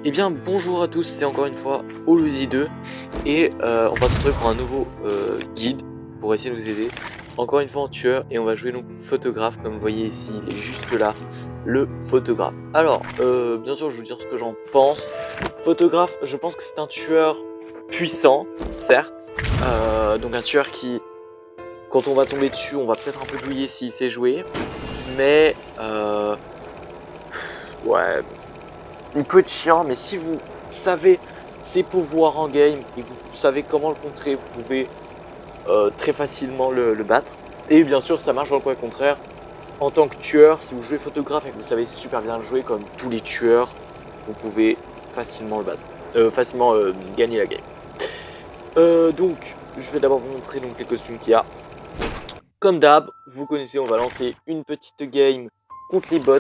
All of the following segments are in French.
Eh bien bonjour à tous, c'est encore une fois Oluzi2 et on va se retrouver pour un nouveau guide pour essayer de nous aider. Encore une fois en tueur et on va jouer donc photographe comme vous voyez ici, il est juste là, le photographe. Alors bien sûr je vais vous dire ce que j'en pense. Photographe, je pense que c'est un tueur puissant, certes, donc un tueur qui, quand on va tomber dessus, on va peut-être un peu douiller s'il sait jouer, mais ouais... Il peut être chiant, mais si vous savez ses pouvoirs en game et que vous savez comment le contrer, vous pouvez très facilement le battre. Et bien sûr, ça marche dans le cas contraire. En tant que tueur, si vous jouez photographe et que vous savez super bien le jouer comme tous les tueurs, vous pouvez facilement le battre, facilement gagner la game. Donc, je vais d'abord vous montrer donc les costumes qu'il y a. Comme d'hab, vous connaissez, on va lancer une petite game contre les bots.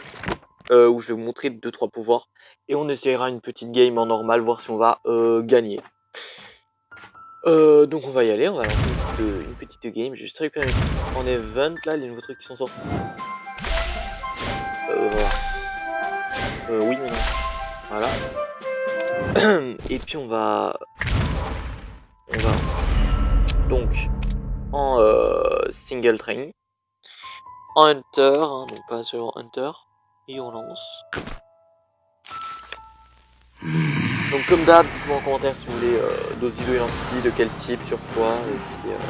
Où je vais vous montrer 2-3 pouvoirs et on essaiera une petite game en normal, voir si on va gagner. Donc on va y aller, on va lancer une petite game. J'ai juste récupéré en event là les nouveaux trucs qui sont sortis. Voilà. Oui mais non. Voilà. Et puis on va donc en single train, en hunter, hein, donc pas sur hunter, et on lance. Donc comme d'hab, dites-moi en commentaire si vous voulez d'autres idées d'identité, de quel type, sur quoi, et puis voilà.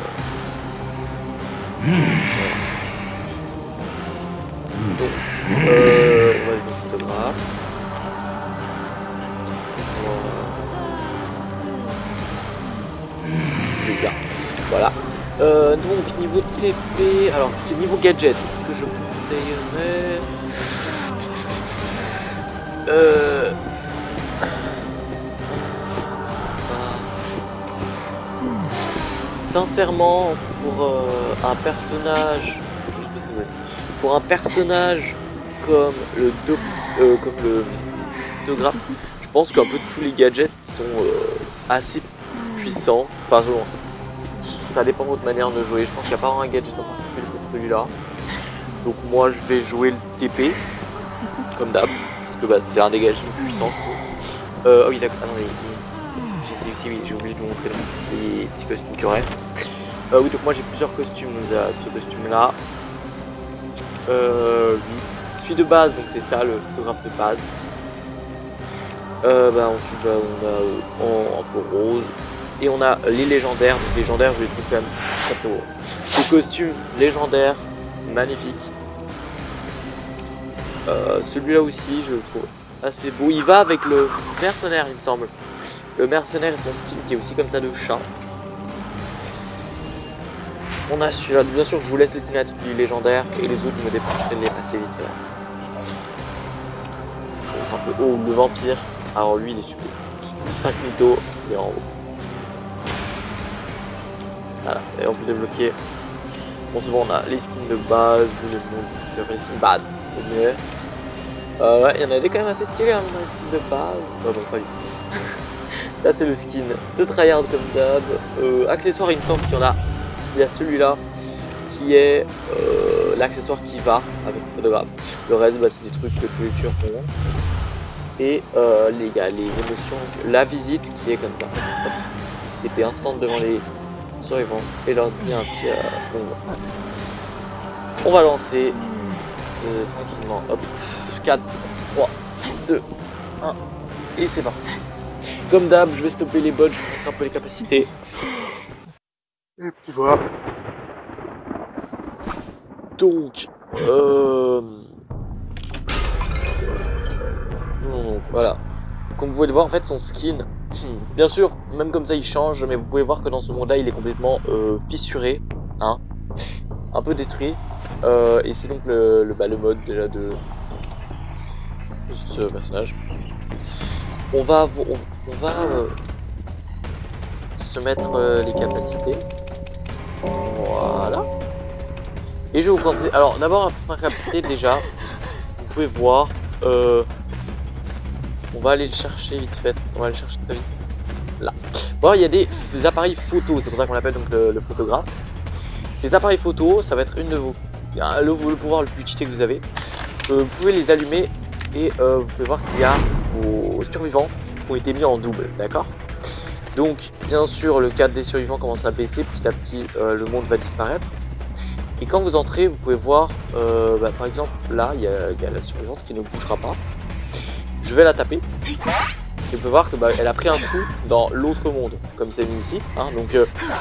Donc, on va jouer le photographe. Celui-là. Voilà. Donc niveau TP, alors niveau gadget, ce que je conseillerais... Sincèrement, pour un personnage, comme le photographe, je pense qu'un peu tous les gadgets sont assez puissants. Enfin, ça dépend de votre manière de jouer. Je pense qu'il n'y a pas un gadget en particulier pour celui-là. Donc moi, je vais jouer le TP, comme d'hab, parce que bah, c'est un des gadgets les plus puissants, je trouve. Oh oui, d'accord. Ah non, j'essaie aussi, oui, j'ai oublié de vous montrer les petits costumes qu'il y aurait. Oui, donc moi j'ai plusieurs costumes. Donc, ce costume-là. Oui. Celui de base, donc c'est ça, le photographe de base. Ensuite, on a un peu rose. Et on a les légendaires. Donc légendaires, je les trouve quand même très très beaux. Ce costume légendaire, magnifique. Celui-là aussi, je le trouve assez beau. Il va avec le mercenaire, il me semble. Le mercenaire et son skin qui est aussi comme ça de chat. On a celui-là, bien sûr, je vous laisse les cinématiques du légendaire et les autres, je me dépêcherai de les passer vite. Je montre un peu. Oh, le vampire. Alors lui, il est super. Passe mytho, il est en haut. Voilà, et on peut débloquer. Bon, souvent on a les skins de base, les skins bad. Mais ouais, il y en a des quand même assez stylés hein, dans les skins de base. Bon, pas du tout. Ça, c'est le skin de tryhard comme d'hab. Accessoires, il me semble qu'il y en a. Il y a celui-là qui est l'accessoire qui va avec le photographe. Le reste, bah, c'est des trucs que tous les tueurs ont. Et les gars, les émotions, la visite qui est comme ça. C'était instant devant les survivants et leur dire un petit bonjour. On va lancer tranquillement. Hop, 4, 3, 2, 1 et c'est parti. Comme d'hab, je vais stopper les bots, je vous montre un peu les capacités. Et puis voilà. Donc, voilà. Comme vous pouvez le voir, en fait, son skin, bien sûr, même comme ça, il change, mais vous pouvez voir que dans ce monde-là, il est complètement fissuré, hein, un peu détruit. Et c'est donc le mode déjà de ce personnage. On va se mettre les capacités. Voilà. Et je vais vous conseiller. Alors d'abord la première capacité déjà, vous pouvez voir. On va aller le chercher vite fait. On va aller le chercher très vite. Là. Bon, il y a des appareils photo, c'est pour ça qu'on l'appelle donc le photographe. Ces appareils photo, ça va être une de vos le pouvoir le plus cheaté que vous avez. Vous pouvez les allumer et vous pouvez voir qu'il y a aux survivants ont été mis en double, d'accord? Donc, bien sûr, le cadre des survivants commence à baisser, petit à petit, le monde va disparaître. Et quand vous entrez, vous pouvez voir, par exemple, là, il y a la survivante qui ne bougera pas. Je vais la taper. Et vous pouvez voir que elle a pris un coup dans l'autre monde, comme c'est mis ici. Hein. Donc,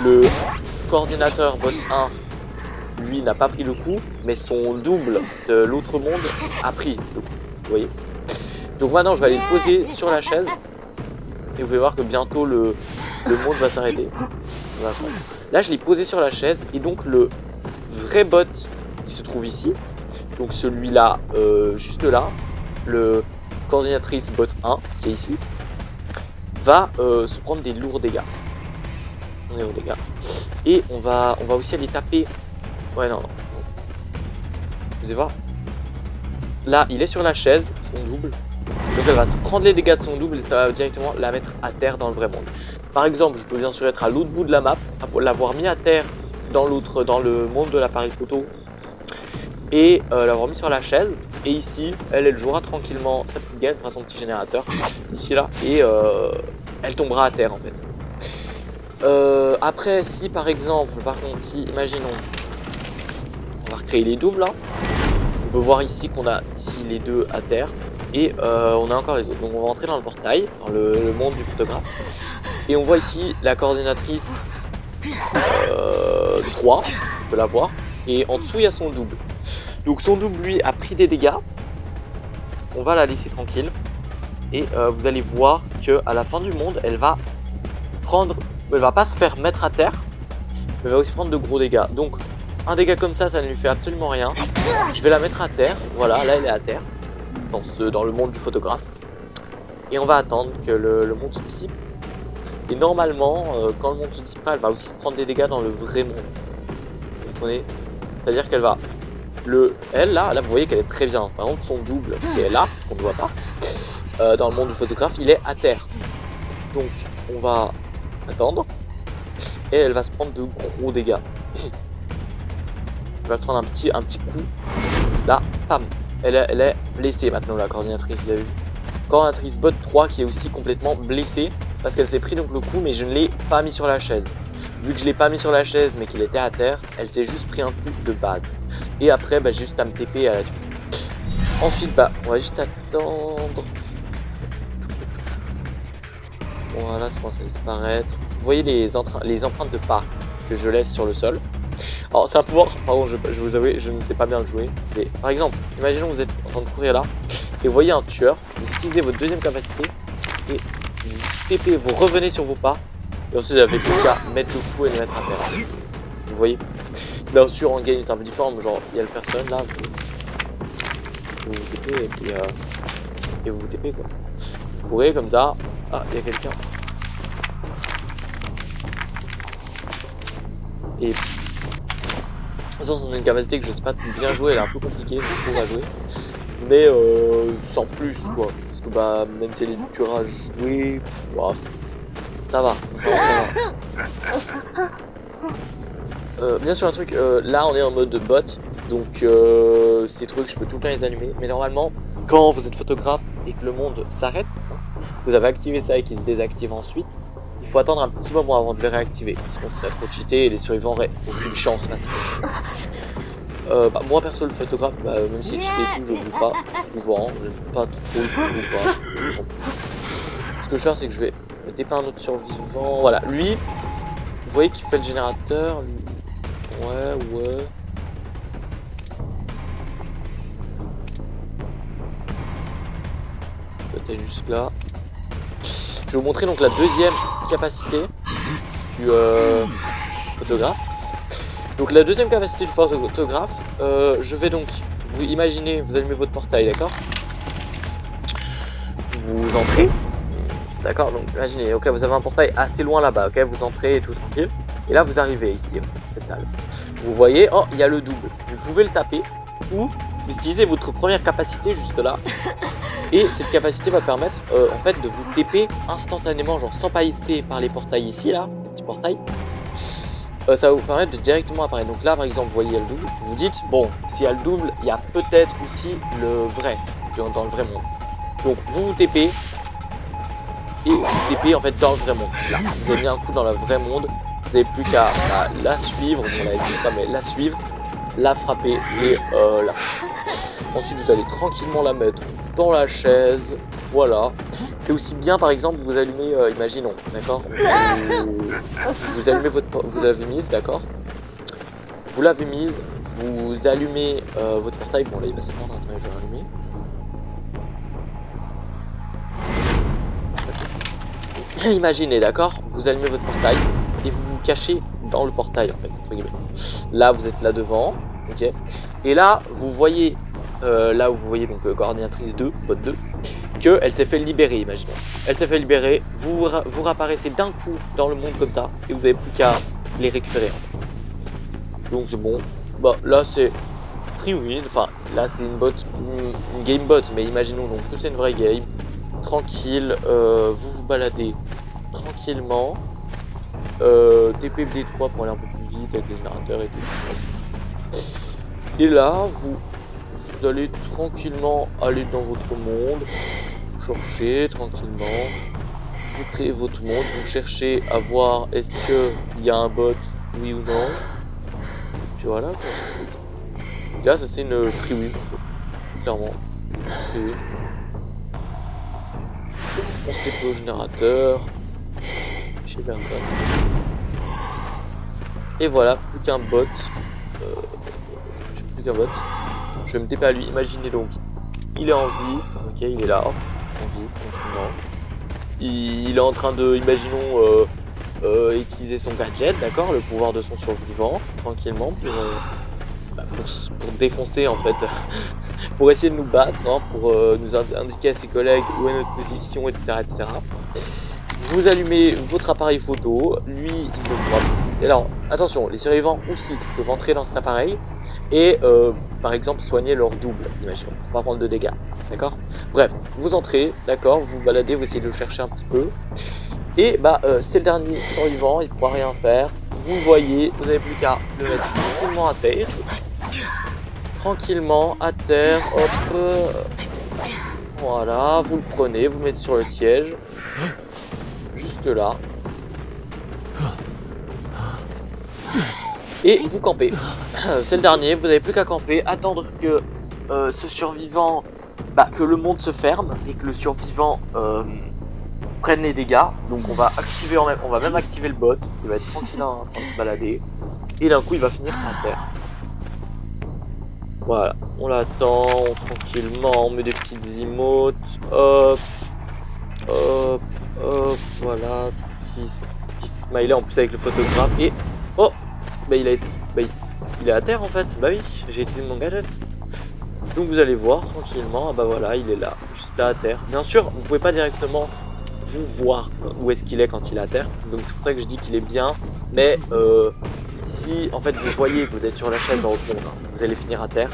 le coordinateur bot 1, lui, n'a pas pris le coup, mais son double de l'autre monde a pris le coup. Vous voyez? Donc maintenant, je vais aller le poser sur la chaise. Et vous pouvez voir que bientôt, le monde va s'arrêter. Là, je l'ai posé sur la chaise. Et donc, le vrai bot qui se trouve ici, donc celui-là, juste là, le coordinatrice bot 1, qui est ici, va se prendre des lourds dégâts. Et on va aussi aller taper. Ouais, non. Vous allez voir. Là, il est sur la chaise, son double. Donc elle va se prendre les dégâts de son double et ça va directement la mettre à terre dans le vrai monde. Par exemple, je peux bien sûr être à l'autre bout de la map, l'avoir mis à terre dans le monde de l'appareil photo et l'avoir mis sur la chaise. Et ici, elle jouera tranquillement sa petite game, fera son petit générateur ici là et elle tombera à terre en fait. Après, si par exemple, si imaginons, on va recréer les doubles là. On peut voir ici qu'on a ici les deux à terre et on a encore les autres. Donc on va entrer dans le portail, dans le monde du photographe. Et on voit ici la coordinatrice 3, on peut la voir. Et en dessous il y a son double. Donc son double lui a pris des dégâts. On va la laisser tranquille. Et vous allez voir que à la fin du monde, elle va pas se faire mettre à terre. Mais elle va aussi prendre de gros dégâts. Donc un dégât comme ça ne lui fait absolument rien. Je vais la mettre à terre. Voilà, là elle est à terre. Dans le monde du photographe. Et on va attendre que le monde se dissipe. Et normalement, quand le monde se dissipe, elle va aussi prendre des dégâts dans le vrai monde. Vous comprenez? C'est-à-dire qu'elle va... Elle là, vous voyez qu'elle est très bien. Par contre, son double qui est là, qu'on ne voit pas, dans le monde du photographe, il est à terre. Donc, on va attendre. Et elle va se prendre de gros dégâts. Elle va se prendre un petit coup. Là, pam. Elle est blessée maintenant, la coordinatrice, vous avez vu. Coordinatrice bot 3 qui est aussi complètement blessée parce qu'elle s'est pris donc le coup, mais je ne l'ai pas mis sur la chaise. Vu que je l'ai pas mis sur la chaise mais qu'il était à terre, elle s'est juste pris un coup de base. Et après, j'ai juste à me TP et à la tuer. Ensuite, on va juste attendre. Voilà, ça commence à disparaître. Vous voyez les empreintes de pas que je laisse sur le sol. Alors c'est un pouvoir, pardon, je vous avoue, je ne sais pas bien le jouer. Mais par exemple, imaginons que vous êtes en train de courir là, et vous voyez un tueur, vous utilisez votre deuxième capacité, et vous TP, vous revenez sur vos pas, et ensuite vous n'avez plus qu'à mettre le coup et le mettre à terre. Vous voyez? Bien sûr en game c'est un peu différent, mais genre il y a le personne là, vous TP et vous TP quoi. Vous courez comme ça, ah il y a quelqu'un. Et c'est une capacité que je sais pas bien jouer, elle est un peu compliquée, je trouve à jouer. Mais sans plus quoi. Parce que même si elle est dure à jouer, ça va. Bien sûr un truc, là on est en mode bot. Donc ces trucs je peux tout le temps les allumer. Mais normalement, quand vous êtes photographe et que le monde s'arrête, vous avez activé ça et qu'il se désactive ensuite. Il faut attendre un petit moment avant de le réactiver, sinon ça serait trop cheaté et les survivants n'auraient aucune chance face à ça. Moi perso le photographe, même si cheaté et tout, je joue pas souvent, je joue pas trop, Ce que je vais faire c'est que je vais me TP un autre survivant, voilà, lui, vous voyez qu'il fait le générateur, lui... ouais. Peut-être juste là. Je vais vous montrer donc la deuxième capacité du photographe. Donc la deuxième capacité du photographe, je vais donc, vous imaginez, vous allumez votre portail, d'accord? Vous entrez, d'accord? Donc imaginez, ok, vous avez un portail assez loin là-bas, ok? Vous entrez et tout tranquille. Et là vous arrivez ici, dans cette salle. Vous voyez, oh, il y a le double. Vous pouvez le taper ou vous utilisez votre première capacité juste là. Et cette capacité va permettre en fait de vous TP instantanément, genre sans passer par les portails ici là, les petits portails. Ça va vous permettre de directement apparaître. Donc là par exemple vous voyez le double, vous dites bon s'il y a le double, il y a peut-être aussi le vrai, dans le vrai monde. Donc vous TP et vous TP en fait dans le vrai monde. Là, vous avez mis un coup dans le vrai monde. Vous n'avez plus qu'à la suivre, on l'avait dit pas, mais la suivre, la frapper et la. Ensuite vous allez tranquillement la mettre dans la chaise. Voilà. C'est aussi bien par exemple vous allumez, imaginons, d'accord, vous allumez vous l'avez mise, d'accord. Vous l'avez mise, vous allumez votre portail. Bon là il va se rendre, attendez, je vais rallumer. Imaginez, d'accord, vous allumez votre portail et vous vous cachez dans le portail en fait, entre guillemets. Là vous êtes là devant, ok. Et là vous voyez, là où vous voyez donc coordinatrice 2, bot 2, que elle s'est fait libérer, imaginons. Elle s'est fait libérer, vous réapparaissez d'un coup dans le monde comme ça et vous avez plus qu'à les récupérer. En fait. Donc c'est bon. Bah là c'est free win, enfin là c'est une bot, une game bot, mais imaginons donc que c'est une vraie game. Tranquille, vous vous baladez tranquillement. TP D3 pour aller un peu plus vite avec les générateurs et tout. Et là, vous allez tranquillement aller dans votre monde, chercher tranquillement, vous créez votre monde, vous cherchez à voir est-ce qu'il y a un bot, oui ou non. Et puis voilà, quoi. Là, ça c'est une free win, clairement. Free win. On se TP au générateur. Chez personne. Et voilà, plus qu'un bot. Plus qu'un bot. Je vais me TP à lui. Imaginez donc, il est en vie. Ok, il est là. En vie, tranquillement. Il est en train de, imaginons, utiliser son gadget, d'accord, le pouvoir de son survivant, tranquillement, pour défoncer en fait. Pour essayer de nous battre, hein, pour nous indiquer à ses collègues où est notre position, etc., etc. Vous allumez votre appareil photo, lui il ne pourra plus. Alors attention, les survivants aussi peuvent entrer dans cet appareil et par exemple soigner leur double, imaginons, pour pas prendre de dégâts, d'accord. Bref, vous entrez, d'accord, vous vous baladez, vous essayez de le chercher un petit peu et bah c'est le dernier survivant, il ne pourra rien faire. Vous le voyez, vous n'avez plus qu'à le mettre tranquillement à terre. Tranquillement à terre, hop, voilà, vous le prenez, vous le mettez sur le siège, juste là, et vous campez. C'est le dernier, vous n'avez plus qu'à camper, attendre que ce survivant, que le monde se ferme et que le survivant prenne les dégâts. Donc on va activer on va même activer le bot, il va être tranquille en train de se balader, et d'un coup il va finir à terre. Voilà, on l'attend tranquillement, on met des petites emotes, hop, hop, hop, voilà, petit smiley en plus avec le photographe, et oh, il est à terre en fait, bah oui, j'ai utilisé mon gadget. Donc vous allez voir tranquillement, bah voilà, il est là, juste là à terre. Bien sûr, vous pouvez pas directement vous voir où est-ce qu'il est quand il est à terre, donc c'est pour ça que je dis qu'il est bien, mais si en fait vous voyez que vous êtes sur la chaise dans votre monde, vous allez finir à terre,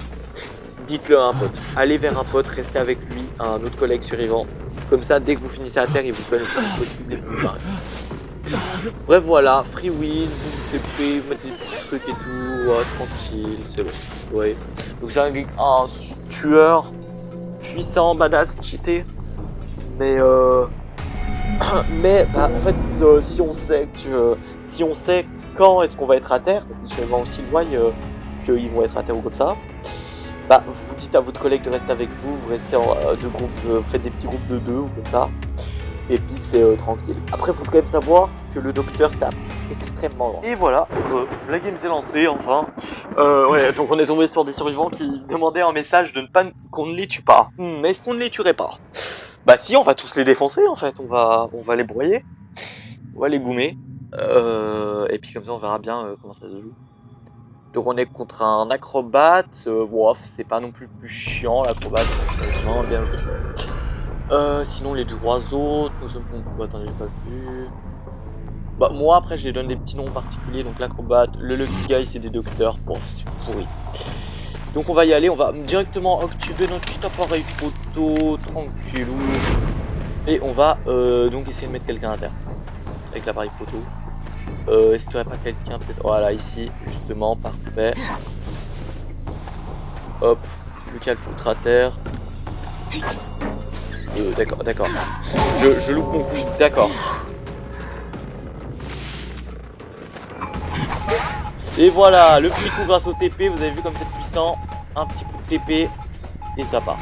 dites-le à un pote. Allez vers un pote, restez avec lui, un autre collègue survivant. Comme ça, dès que vous finissez à terre, il vous fait le plus possible et vous barrez. Bref, voilà, free win, vous TP, vous mettez des petits trucs et tout, ouais, tranquille, c'est bon. Ouais. Donc c'est un tueur puissant, badass, cheaté. Mais en fait, si on sait quand est-ce qu'on va être à terre, parce que les survivants aussi voient qu'ils vont être à terre ou comme ça, vous dites à votre collègue de rester avec vous, vous restez en deux groupes, faites des petits groupes de 2 ou comme ça, et puis c'est tranquille. Après, il faut quand même savoir que le docteur tape extrêmement lent. Et voilà, la game s'est lancée enfin. Ouais, donc on est tombé sur des survivants qui demandaient un message de ne pas qu'on ne les tue pas. Mais est-ce qu'on ne les tuerait pas? Bah si, on va tous les défoncer en fait, on va les broyer, on va les goumer, et puis comme ça on verra bien comment ça se joue. Donc on est contre un acrobate, c'est pas non plus chiant l'acrobate, c'est vraiment bien joué. Sinon les trois autres, nous sommes contre... Attendez, j'ai pas vu... moi après je les donne des petits noms particuliers, donc l'acrobate, le lucky guy c'est des docteurs, c'est pourri. Donc on va y aller, on va directement activer notre petit appareil photo, tranquillou. Et on va donc essayer de mettre quelqu'un à terre, avec l'appareil photo. Est-ce qu'il n'y aurait pas quelqu'un peut-être? Voilà, ici, justement, parfait. Hop, plus qu'à le foutre à terre. D'accord, d'accord. Je loupe mon coup, d'accord. Et voilà, le petit coup grâce au TP, vous avez vu comme c'est puissant. Un petit coup de TP et ça part.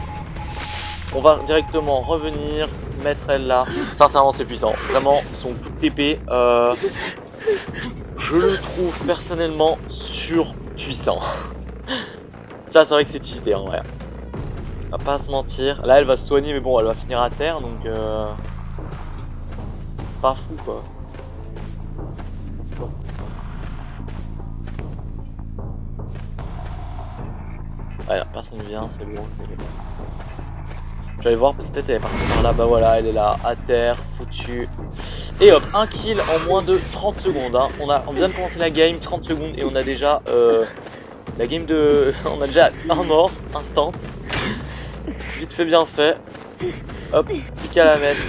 On va directement revenir, mettre elle là. Sincèrement, c'est puissant. Vraiment, son coup de TP, je le trouve personnellement surpuissant. Ça, c'est vrai que c'est cheaté en vrai. On va pas se mentir. Là, elle va se soigner, mais bon, elle va finir à terre, donc pas fou quoi. Ouais, personne vient, c'est bon. J'allais voir, peut-être elle est partie par là, bah voilà, elle est là, à terre, foutue. Et hop, un kill en moins de 30 secondes. Hein. On vient de commencer la game, 30 secondes, et on a déjà la game de... on a déjà un mort, instant. Vite fait, bien fait. Hop, pique à la mettre,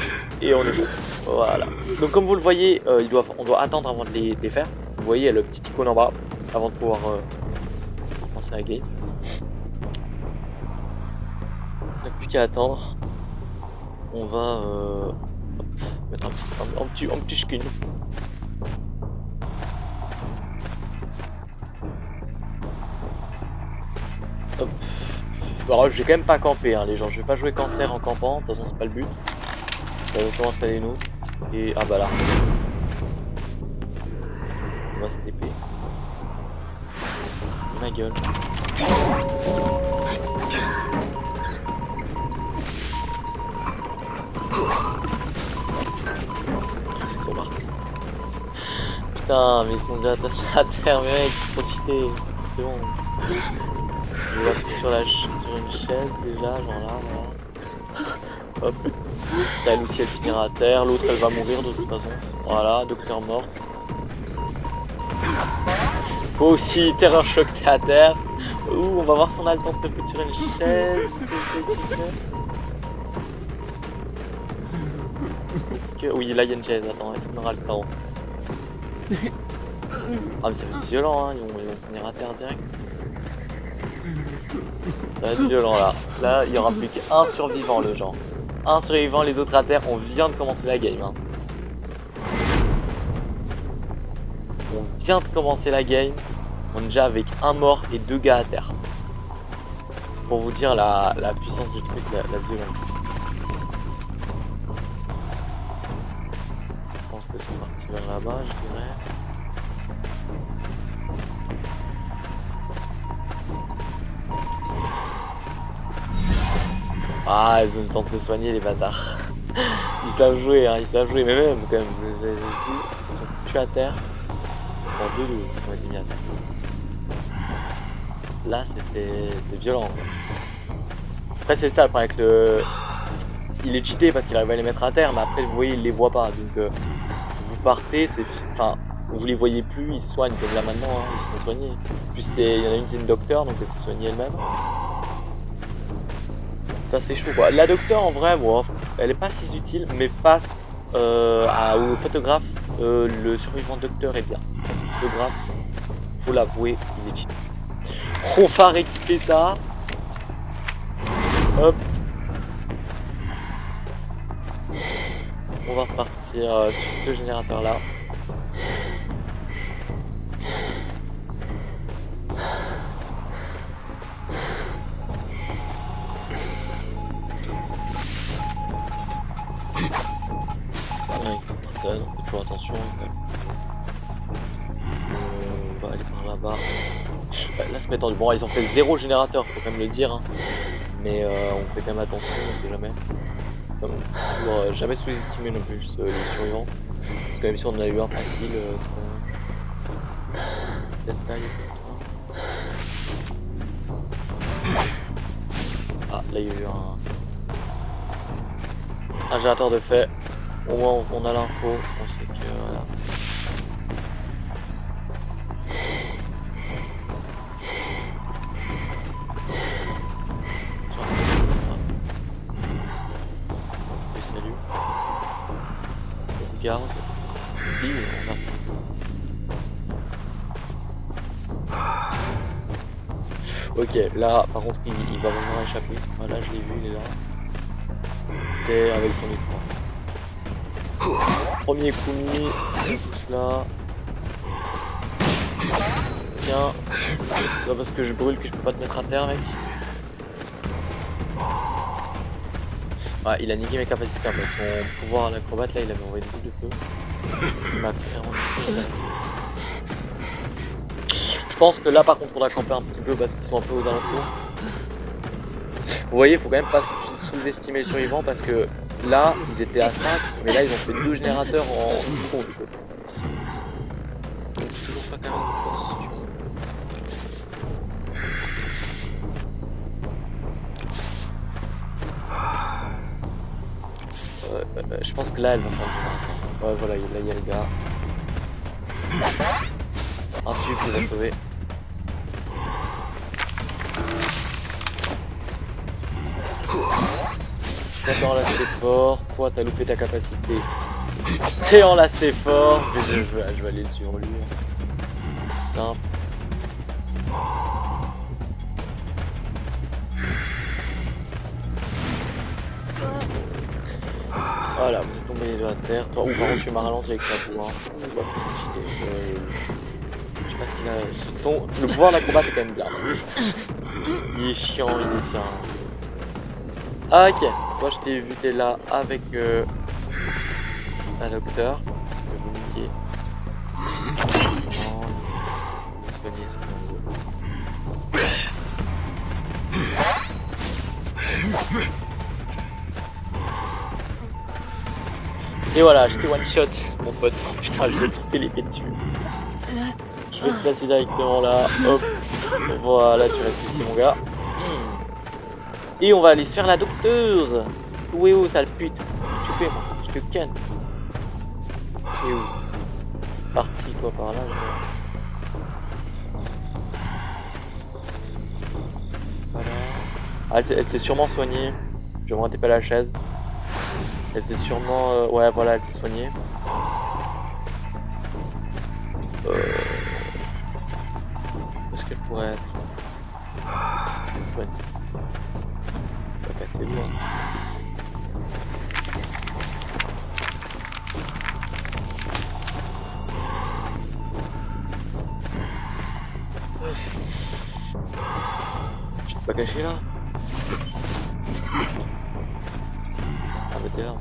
et on est bon. Voilà. Donc comme vous le voyez, on doit attendre avant de les défaire. Vous voyez, il y a le petit icône en bas, avant de pouvoir commencer la game. On n'a plus qu'à attendre. On va mettre un petit skin. Hop. Alors je vais quand même pas camper hein, les gens, je vais pas jouer cancer en campant, de toute façon c'est pas le but. On va autant installer nous. Et ah bah là. On va se TP. Ma gueule. Ils sont partis. Putain, mais ils sont déjà à terre, mec, faut cheater. C'est bon. Je vais la foutre sur une chaise déjà, genre là, voilà. Hop. Ça, elle aussi, elle finira à terre. L'autre, elle va mourir de toute façon. Voilà, docteur mort. Toi aussi, terreur choc, t'es à terre. Ouh, on va voir si on a le temps de te foutre sur une chaise. Est-ce que... Oui, là, il y a une chaise. Attends, est-ce qu'on aura le temps? Ah, mais ça va être violent, hein. Ils vont finir à terre direct. Ça va être violent, là. Là, il y aura plus qu'un survivant, le genre. Un survivant, les autres à terre. On vient de commencer la game, hein. On vient de commencer la game. On est déjà avec un mort et 2 gars à terre. Pour vous dire la puissance du truc, la violence. Je pense qu'ils sont partis vers là-bas, je dirais. Ah, ils ont le temps de se soigner, les bâtards. Ils savent jouer, hein, ils savent jouer. Mais même, quand même, vous avez vu, ils sont foutus à terre. En 2-2, on va dire à terre. Là, c'était violent. Quoi. Après, c'est ça, avec le... Il est cheaté parce qu'il arrive à les mettre à terre, mais après, vous voyez, il les voit pas. Donc, vous partez, c'est... Enfin, vous les voyez plus, ils se soignent. Comme là, maintenant, hein, ils sont soignés. Puis, il y en a une, c'est une docteur, donc elle s'est soignée elle-même. Ça, c'est chaud, quoi. La docteur, en vrai, bon, elle est pas si utile, mais pas au photographe. Le survivant docteur est bien. Parce que le photographe, faut l'avouer, il est cheaté. On va rééquiper ça. Hop. On va repartir sur ce générateur là. Ouais, personne, on fait toujours attention. On va aller par là-bas. Là c'est tendu. Bon, ils ont fait 0 générateur, faut quand même le dire. Hein. Mais on fait quand même attention, on sait jamais. Comme toujours, jamais sous-estimer non plus les survivants. Parce que même si on en a eu un facile, c'est pas... Peut-être là, il y a ah, là il y a eu un générateur de fait. Au moins on a l'info, on sait que voilà. Salut. On regarde. Et on attend. Ok, là par contre il va vraiment échapper. Voilà, je l'ai vu, il est là. capacité avec son nitro. Premier Kumi, ils sont tous là. Tiens, c'est pas parce que je brûle que je peux pas te mettre à terre, mec. Ah, il a niqué mes capacités, mais ton pouvoir à l'acrobate là, il avait envoyé une boule de feu. Il m'a clairement intéressé. Je pense que là, par contre, on a campé un petit peu parce qu'ils sont un peu aux alentours. Vous voyez, faut quand même pas sous-estimer le survivant parce que là, ils étaient à 5, mais là, ils ont fait 2 générateurs en 10 secondes. Donc, toujours pas quand même attention. Je pense que là, elle va faire le générateur. Ouais, voilà, là, il y a le gars. Un sup qui va sauver. Toi, t'es en last fort. Toi, t'as loupé ta capacité. T'es en last fort. Je vais aller le tuer en lui. Tout simple. Voilà, vous êtes tombé les deux à terre. Toi, ou par contre, tu m'as ralenti avec ta boue. Je sais pas ce qu'il a. Le pouvoir d'acrobat est quand même bien. Il est chiant, il est bien. Ah, ok. Toi, je t'ai vu, t'es là avec un docteur. Je vais vous niquer. Non, soigner, c'est bien. Et voilà, je t'ai one shot, mon pote. Oh, putain, je vais piquer les pieds dessus. Je vais te placer directement là. Hop. Voilà, tu restes ici, mon gars. Et on va aller se faire la docteure. Où est où, sale pute? Tu fais, moi. Je te ken. Et où? Parti, quoi, par là. Voilà. Ah, elle s'est sûrement soignée. Je vais monter pas la chaise. Elle s'est sûrement... ouais, voilà, elle s'est soignée. Où est-ce qu'elle pourrait être? Ouais. C'est loin. Je t'ai pas caché là? Ah bah t'es là.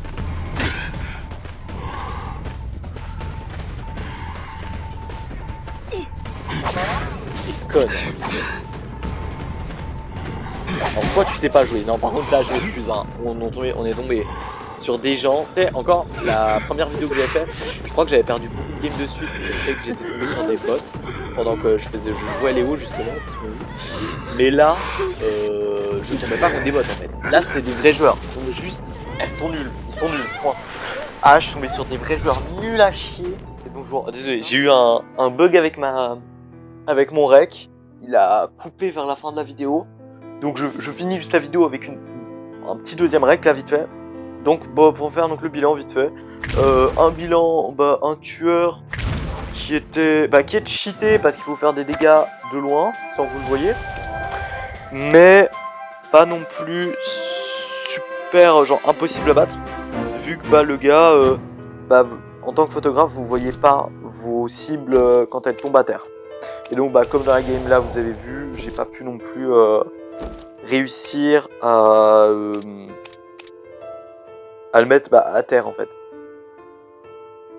T'es conne. Alors pourquoi tu sais pas jouer? Non, par contre là je m'excuse, hein. On est tombé sur des gens. Tu sais, encore la première vidéo que j'avais fait, je crois que j'avais perdu beaucoup de games de suite. C'est que j'étais tombé sur des bots pendant que je jouais Léo justement. Mais là, je tombais pas contre des bots en fait. Là c'était des vrais joueurs. Donc juste, ils sont nuls, point. Ah, je suis tombé sur des vrais joueurs nuls à chier. Et donc, désolé, j'ai eu un bug avec mon rec. Il a coupé vers la fin de la vidéo. Donc je finis juste la vidéo avec un petit deuxième rec là vite fait. Donc bon, pour faire donc le bilan vite fait. Un bilan, un tueur qui est cheaté parce qu'il faut faire des dégâts de loin, sans que vous le voyez. Mais pas non plus super genre impossible à battre. Vu que le gars, en tant que photographe, vous voyez pas vos cibles quand elles tombent à terre. Et donc comme dans la game là vous avez vu, j'ai pas pu non plus réussir à le mettre à terre en fait.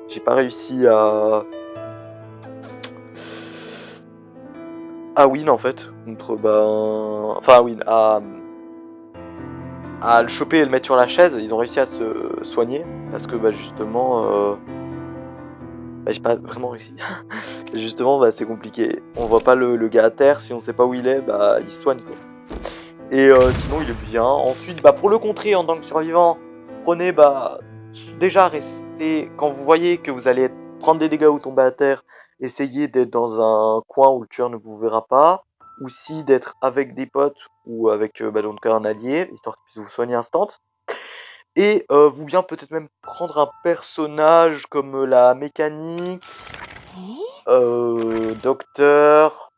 J'ai pas réussi à win en fait contre enfin win à le choper et le mettre sur la chaise. Ils ont réussi à se soigner parce que justement j'ai pas vraiment réussi. Justement c'est compliqué. On voit pas le gars à terre, si on sait pas où il est, il se soigne quoi. Et sinon il est bien. Ensuite pour le contrer en tant que survivant, prenez déjà restez quand vous voyez que vous allez prendre des dégâts ou tomber à terre, essayez d'être dans un coin où le tueur ne vous verra pas, ou si d'être avec des potes ou avec donc un allié, histoire qu'il puisse vous soigner instant. Et vous bien peut-être même prendre un personnage comme la mécanique, docteur,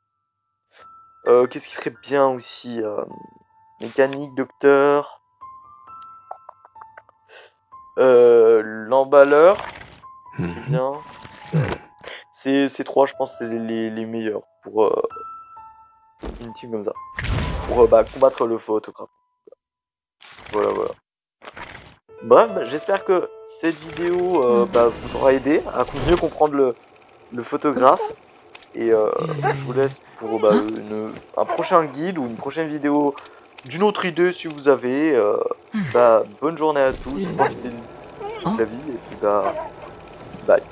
qu'est-ce qui serait bien aussi, mécanique, docteur. L'emballeur, c'est bien. Ces trois, je pense, c'est les meilleurs pour une team comme ça. Pour combattre le faux autographe. Voilà. Bref, j'espère que cette vidéo vous aura aidé à mieux comprendre le photographe. Et je vous laisse pour un prochain guide ou une prochaine vidéo d'une autre idée si vous avez. Bonne journée à tous, profitez de la vie et puis bye.